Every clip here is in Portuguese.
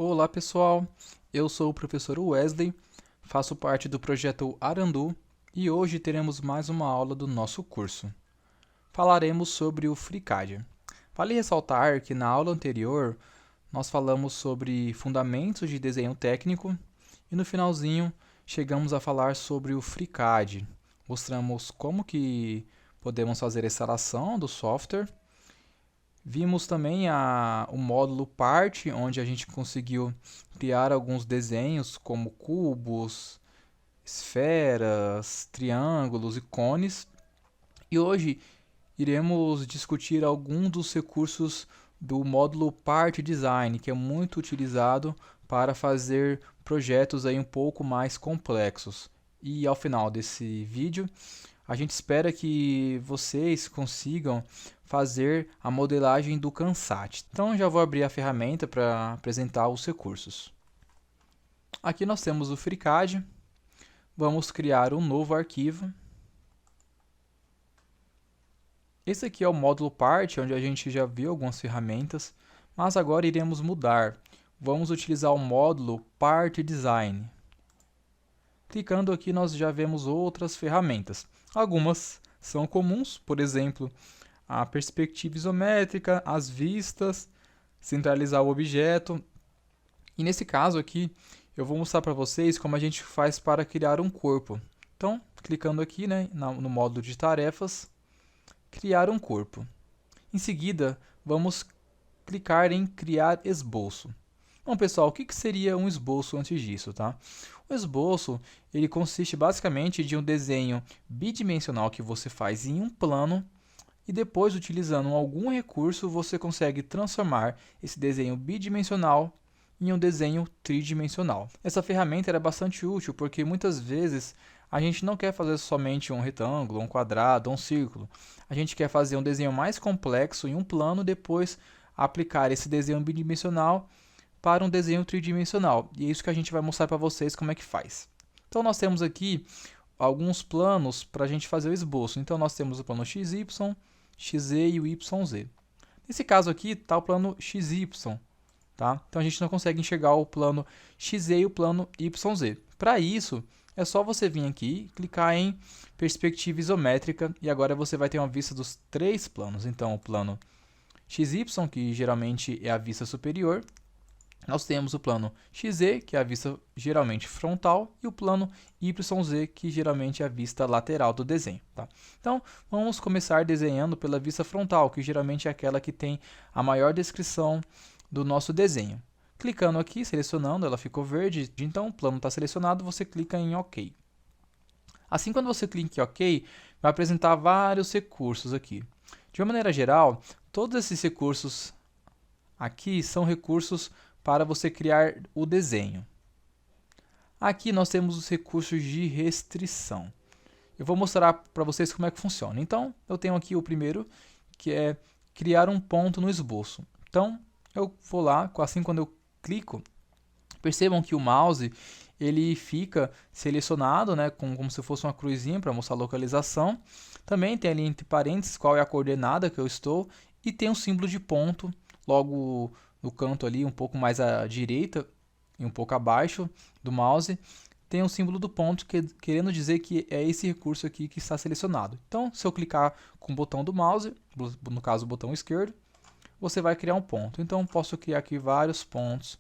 Olá pessoal, eu sou o professor Wesley, faço parte do projeto Arandu e hoje teremos mais uma aula do nosso curso. Falaremos sobre o FreeCAD. Vale ressaltar que na aula anterior nós falamos sobre fundamentos de desenho técnico e no finalzinho chegamos a falar sobre o FreeCAD. Mostramos como que podemos fazer a instalação do software. Vimos também o módulo Part, onde a gente conseguiu criar alguns desenhos como cubos, esferas, triângulos e cones. E hoje iremos discutir alguns dos recursos do módulo Part Design, que é muito utilizado para fazer projetos aí um pouco mais complexos. E ao final desse vídeo, a gente espera que vocês consigam fazer a modelagem do Kansat. Então já vou abrir a ferramenta para apresentar os recursos. Aqui nós temos o FreeCAD. Vamos criar um novo arquivo. Esse aqui é o módulo Part, onde a gente já viu algumas ferramentas, mas agora iremos mudar. Vamos utilizar o módulo Part Design. Clicando aqui nós já vemos outras ferramentas. Algumas são comuns, por exemplo, a perspectiva isométrica, as vistas, centralizar o objeto. E nesse caso aqui, eu vou mostrar para vocês como a gente faz para criar um corpo. Então, clicando aqui no módulo de tarefas, criar um corpo. Em seguida, vamos clicar em criar esboço. Bom, pessoal, o que seria um esboço antes disso, tá? O esboço, ele consiste basicamente de um desenho bidimensional que você faz em um plano e depois, utilizando algum recurso, você consegue transformar esse desenho bidimensional em um desenho tridimensional. Essa ferramenta era bastante útil porque muitas vezes a gente não quer fazer somente um retângulo, um quadrado, um círculo. A gente quer fazer um desenho mais complexo em um plano, depois aplicar esse desenho bidimensional para um desenho tridimensional. E é isso que a gente vai mostrar para vocês como é que faz. Então nós temos aqui alguns planos para a gente fazer o esboço. Então nós temos o plano XY, XZ e o YZ. Nesse caso aqui está o plano XY. Tá? Então a gente não consegue enxergar o plano XZ e o plano YZ. Para isso, é só você vir aqui, clicar em perspectiva isométrica e agora você vai ter uma vista dos três planos. Então o plano XY, que geralmente é a vista superior, nós temos o plano XZ, que é a vista geralmente frontal, e o plano YZ, que geralmente é a vista lateral do desenho. Tá? Então, vamos começar desenhando pela vista frontal, que geralmente é aquela que tem a maior descrição do nosso desenho. Clicando aqui, selecionando, ela ficou verde, então o plano está selecionado, você clica em OK. Assim, quando você clica em OK, vai apresentar vários recursos aqui. De uma maneira geral, todos esses recursos aqui são recursos para você criar o desenho. Aqui nós temos os recursos de restrição. Eu vou mostrar para vocês como é que funciona. Então, eu tenho aqui o primeiro, que é criar um ponto no esboço. Então, eu vou lá, assim quando eu clico, percebam que o mouse ele fica selecionado, como se fosse uma cruzinha para mostrar a localização. Também tem ali entre parênteses qual é a coordenada que eu estou e tem um símbolo de ponto logo no canto ali, um pouco mais à direita e um pouco abaixo do mouse, tem um símbolo do ponto, querendo dizer que é esse recurso aqui que está selecionado. Então, se eu clicar com o botão do mouse, no caso o botão esquerdo, você vai criar um ponto. Então, posso criar aqui vários pontos.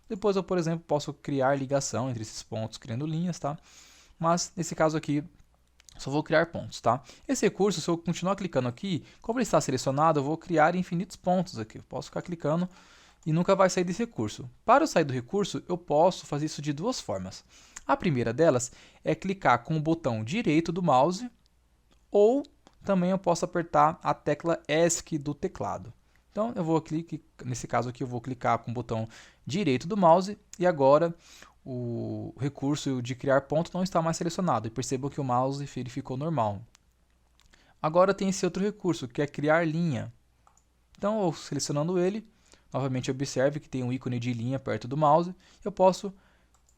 Depois eu, por exemplo, posso criar ligação entre esses pontos, criando linhas, tá? Mas, nesse caso aqui, só vou criar pontos, tá? Esse recurso, se eu continuar clicando aqui, como ele está selecionado, eu vou criar infinitos pontos aqui. Eu posso ficar clicando e nunca vai sair desse recurso. Para eu sair do recurso, eu posso fazer isso de duas formas. A primeira delas é clicar com o botão direito do mouse ou também eu posso apertar a tecla ESC do teclado. Então, eu vou clicar, nesse caso aqui, eu vou clicar com o botão direito do mouse e agora o recurso de criar ponto não está mais selecionado. E percebam que o mouse ele ficou normal. Agora tem esse outro recurso, que é criar linha. Então, eu selecionando ele, novamente observe que tem um ícone de linha perto do mouse. Eu posso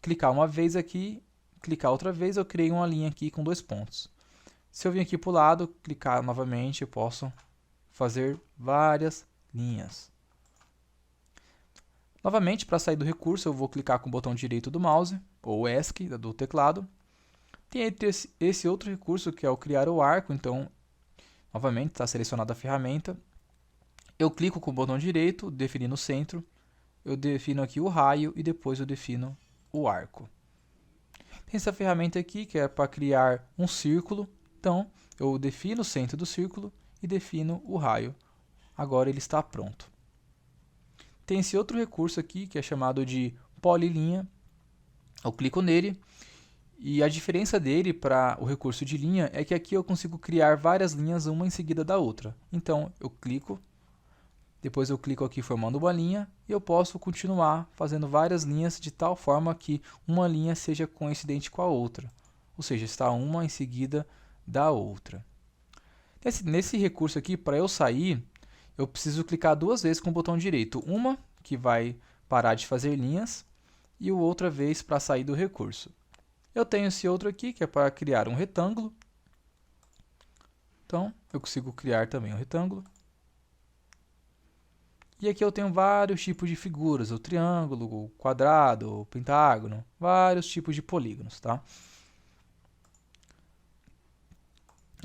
clicar uma vez aqui, clicar outra vez, eu criei uma linha aqui com dois pontos. Se eu vir aqui para o lado, clicar novamente, eu posso fazer várias linhas. Novamente, para sair do recurso, eu vou clicar com o botão direito do mouse, ou ESC do teclado. Tem esse outro recurso que é o criar o arco, então, novamente, está selecionada a ferramenta. Eu clico com o botão direito, definindo o centro, eu defino aqui o raio e depois eu defino o arco. Tem essa ferramenta aqui que é para criar um círculo, então eu defino o centro do círculo e defino o raio. Agora ele está pronto. Tem esse outro recurso aqui que é chamado de polilinha. Eu clico nele e a diferença dele para o recurso de linha é que aqui eu consigo criar várias linhas uma em seguida da outra. Então eu clico, depois eu clico aqui formando uma linha e eu posso continuar fazendo várias linhas de tal forma que uma linha seja coincidente com a outra. Ou seja, está uma em seguida da outra. Nesse recurso aqui, para eu sair, eu preciso clicar duas vezes com o botão direito. Uma que vai parar de fazer linhas e outra vez para sair do recurso. Eu tenho esse outro aqui que é para criar um retângulo. Então, eu consigo criar também um retângulo. E aqui eu tenho vários tipos de figuras, o triângulo, o quadrado, o pentágono, vários tipos de polígonos, tá?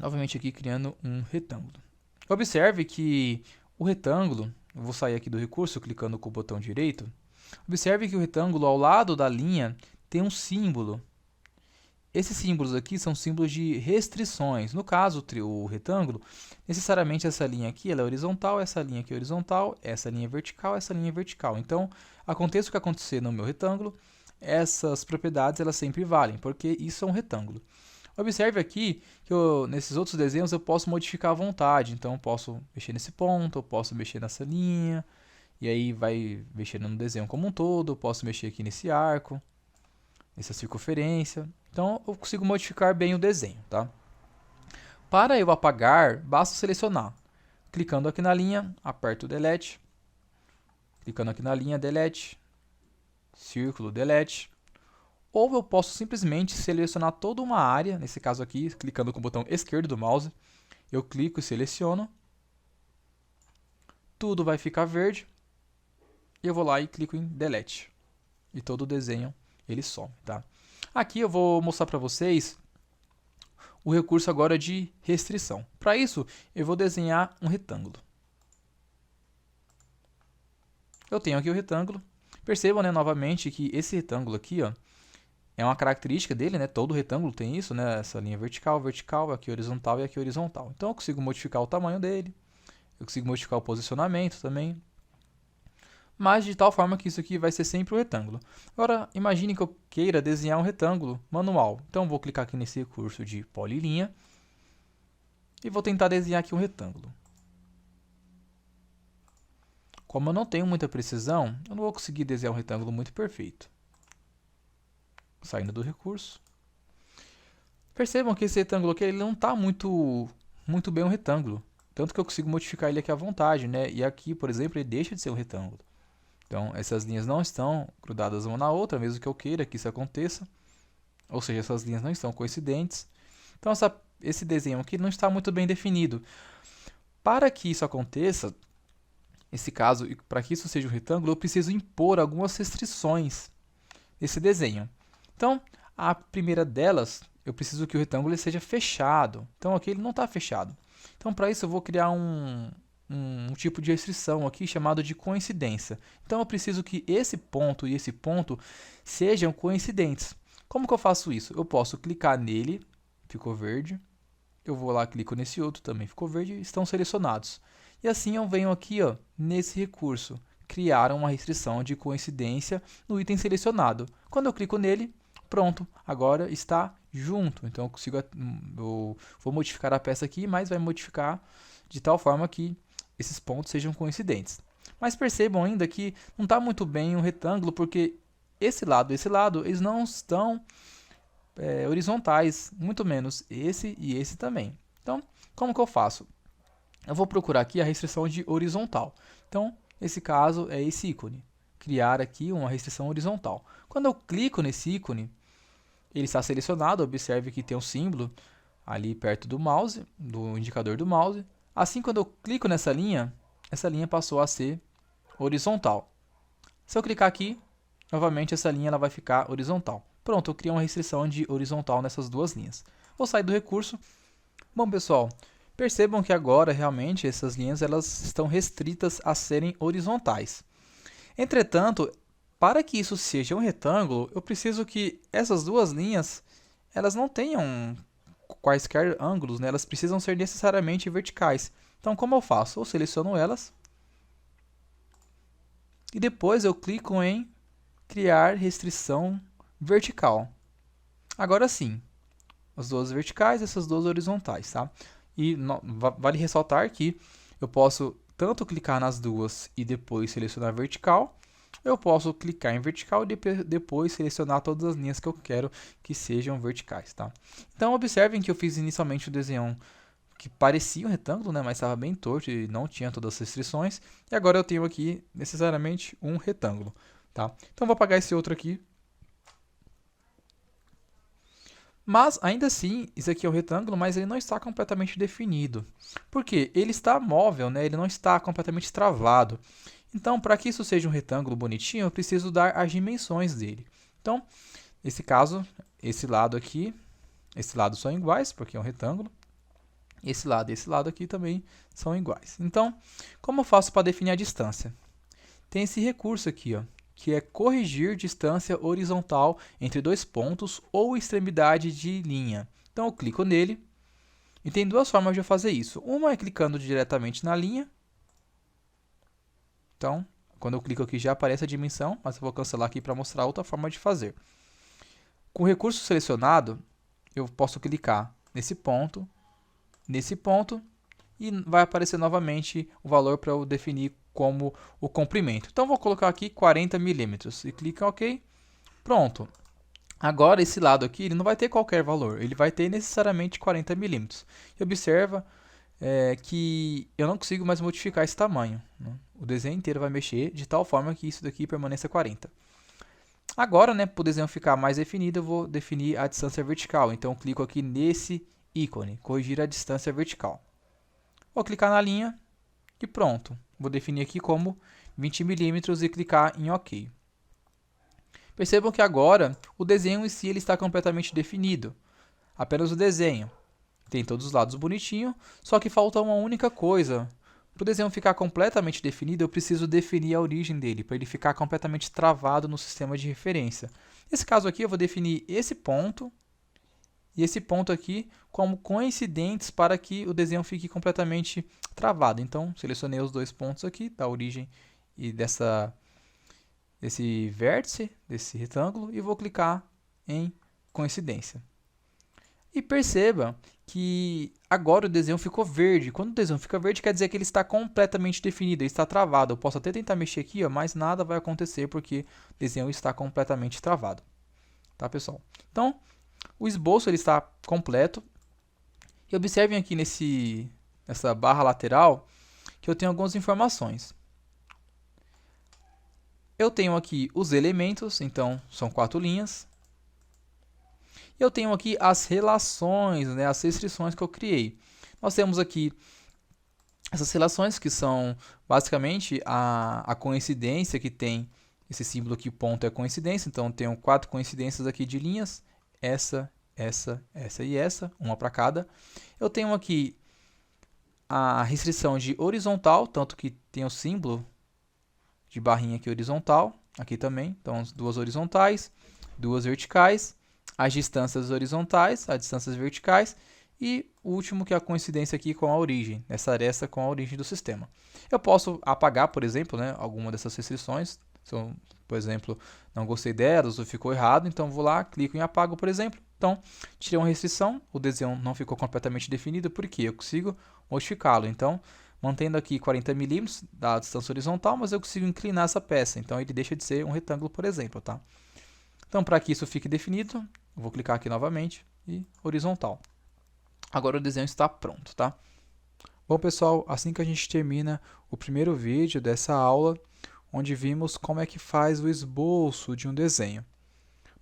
Novamente aqui criando um retângulo. Observe que o retângulo, eu vou sair aqui do recurso clicando com o botão direito. Observe que o retângulo ao lado da linha tem um símbolo. Esses símbolos aqui são símbolos de restrições. No caso, o retângulo, necessariamente essa linha aqui ela é horizontal, essa linha aqui é horizontal, essa linha é vertical, essa linha é vertical. Então, aconteça o que acontecer no meu retângulo, essas propriedades elas sempre valem, porque isso é um retângulo. Observe aqui que nesses outros desenhos eu posso modificar à vontade. Então, eu posso mexer nesse ponto, eu posso mexer nessa linha, e aí vai mexendo no desenho como um todo, eu posso mexer aqui nesse arco, nessa circunferência. Então, eu consigo modificar bem o desenho, tá? Para eu apagar, basta selecionar. Clicando aqui na linha, aperto o Delete. Clicando aqui na linha, Delete. Círculo, Delete. Ou eu posso simplesmente selecionar toda uma área, nesse caso aqui, clicando com o botão esquerdo do mouse. Eu clico e seleciono. Tudo vai ficar verde. E eu vou lá e clico em Delete. E todo o desenho ele some, tá? Aqui eu vou mostrar para vocês o recurso agora de restrição. Para isso, eu vou desenhar um retângulo. Eu tenho aqui o retângulo. Percebam, né, novamente que esse retângulo aqui, ó, é uma característica dele, né? Todo retângulo tem isso, né? Essa linha vertical, vertical, aqui horizontal e aqui horizontal. Então eu consigo modificar o tamanho dele, eu consigo modificar o posicionamento também, mas de tal forma que isso aqui vai ser sempre um retângulo. Agora, imagine que eu queira desenhar um retângulo manual. Então, vou clicar aqui nesse recurso de polilinha e vou tentar desenhar aqui um retângulo. Como eu não tenho muita precisão, eu não vou conseguir desenhar um retângulo muito perfeito. Saindo do recurso. Percebam que esse retângulo aqui ele não está muito bem um retângulo. Tanto que eu consigo modificar ele aqui à vontade, né? E aqui, por exemplo, ele deixa de ser um retângulo. Então, essas linhas não estão grudadas uma na outra, mesmo que eu queira que isso aconteça. Ou seja, essas linhas não estão coincidentes. Então, esse desenho aqui não está muito bem definido. Para que isso aconteça, nesse caso, para que isso seja um retângulo, eu preciso impor algumas restrições nesse desenho. Então, a primeira delas, eu preciso que o retângulo seja fechado. Então, aqui ele não está fechado. Então, para isso, eu vou criar um tipo de restrição aqui chamado de coincidência. Então, eu preciso que esse ponto e esse ponto sejam coincidentes. Como que eu faço isso? Eu posso clicar nele, ficou verde. Eu vou lá, clico nesse outro, também ficou verde, estão selecionados. E assim eu venho aqui, ó, nesse recurso, criar uma restrição de coincidência no item selecionado. Quando eu clico nele, pronto, agora está junto. Então, eu vou modificar a peça aqui, mas vai modificar de tal forma que esses pontos sejam coincidentes. Mas percebam ainda que não está muito bem um retângulo, porque esse lado e esse lado, eles não estão horizontais, muito menos esse e esse também. Então, como que eu faço? Eu vou procurar aqui a restrição de horizontal. Então, esse caso é esse ícone. Criar aqui uma restrição horizontal. Quando eu clico nesse ícone, ele está selecionado. Observe que tem um símbolo ali perto do mouse, do indicador do mouse. Assim, quando eu clico nessa linha, essa linha passou a ser horizontal. Se eu clicar aqui, novamente essa linha ela vai ficar horizontal. Pronto, eu criei uma restrição de horizontal nessas duas linhas. Vou sair do recurso. Bom, pessoal, percebam que agora realmente essas linhas elas estão restritas a serem horizontais. Entretanto, para que isso seja um retângulo, eu preciso que essas duas linhas elas não tenham quaisquer ângulos, né? Elas precisam ser necessariamente verticais. Então, como eu faço? Eu seleciono elas e depois eu clico em criar restrição vertical. Agora sim, as duas verticais e essas duas horizontais, tá? E vale ressaltar que eu posso tanto clicar nas duas e depois selecionar vertical, eu posso clicar em vertical e depois selecionar todas as linhas que eu quero que sejam verticais, tá? Então, observem que eu fiz inicialmente o desenho que parecia um retângulo, né, mas estava bem torto e não tinha todas as restrições. E agora eu tenho aqui, necessariamente, um retângulo, tá? Então, vou apagar esse outro aqui. Mas, ainda assim, isso aqui é um retângulo, mas ele não está completamente definido. Por quê? Ele está móvel, né? Ele não está completamente travado. Então, para que isso seja um retângulo bonitinho, eu preciso dar as dimensões dele. Então, nesse caso, esse lado aqui, esse lado são iguais, porque é um retângulo. Esse lado e esse lado aqui também são iguais. Então, como eu faço para definir a distância? Tem esse recurso aqui, ó, que é corrigir distância horizontal entre dois pontos ou extremidade de linha. Então, eu clico nele e tem duas formas de eu fazer isso. Uma é clicando diretamente na linha. Então, quando eu clico aqui já aparece a dimensão, mas eu vou cancelar aqui para mostrar outra forma de fazer. Com o recurso selecionado, eu posso clicar nesse ponto e vai aparecer novamente o valor para eu definir como o comprimento. Então, vou colocar aqui 40 milímetros e clica em OK. Pronto. Agora, esse lado aqui ele não vai ter qualquer valor, ele vai ter necessariamente 40 milímetros. E observa que eu não consigo mais modificar esse tamanho, né? O desenho inteiro vai mexer de tal forma que isso daqui permaneça 40. Agora, né, para o desenho ficar mais definido, eu vou definir a distância vertical. Então, eu clico aqui nesse ícone, corrigir a distância vertical. Vou clicar na linha e pronto. Vou definir aqui como 20 milímetros e clicar em OK. Percebam que agora o desenho em si ele está completamente definido. Apenas o desenho. Tem todos os lados bonitinho, só que falta uma única coisa. Para o desenho ficar completamente definido, eu preciso definir a origem dele, para ele ficar completamente travado no sistema de referência. Nesse caso aqui, eu vou definir esse ponto e esse ponto aqui como coincidentes para que o desenho fique completamente travado. Então, selecionei os dois pontos aqui, da origem e desse vértice, desse retângulo, e vou clicar em coincidência. E perceba que agora o desenho ficou verde. Quando o desenho fica verde, quer dizer que ele está completamente definido, ele está travado. Eu posso até tentar mexer aqui, ó, mas nada vai acontecer porque o desenho está completamente travado. Tá, pessoal? Então, o esboço ele está completo. E observem aqui nessa barra lateral que eu tenho algumas informações. Eu tenho aqui os elementos, então são 4 linhas. Eu tenho aqui as relações, né, as restrições que eu criei. Nós temos aqui essas relações que são basicamente a coincidência que tem esse símbolo aqui, ponto é coincidência. Então, tenho 4 coincidências aqui de linhas, essa e essa, uma para cada. Eu tenho aqui a restrição de horizontal, tanto que tem o símbolo de barrinha aqui horizontal, aqui também. Então, as duas horizontais, duas verticais. As distâncias horizontais, as distâncias verticais e o último que é a coincidência aqui com a origem, essa aresta com a origem do sistema. Eu posso apagar, por exemplo, né, alguma dessas restrições, se eu, por exemplo, não gostei delas ou ficou errado, então vou lá, clico em apago, por exemplo. Então, tirei uma restrição, o desenho não ficou completamente definido, porque eu consigo modificá-lo. Então, mantendo aqui 40 milímetros da distância horizontal, mas eu consigo inclinar essa peça, então ele deixa de ser um retângulo, por exemplo, tá? Então, para que isso fique definido, eu vou clicar aqui novamente e horizontal. Agora o desenho está pronto, tá? Bom, pessoal, assim que a gente termina o primeiro vídeo dessa aula, onde vimos como é que faz o esboço de um desenho.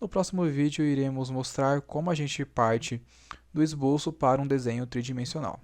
No próximo vídeo, iremos mostrar como a gente parte do esboço para um desenho tridimensional.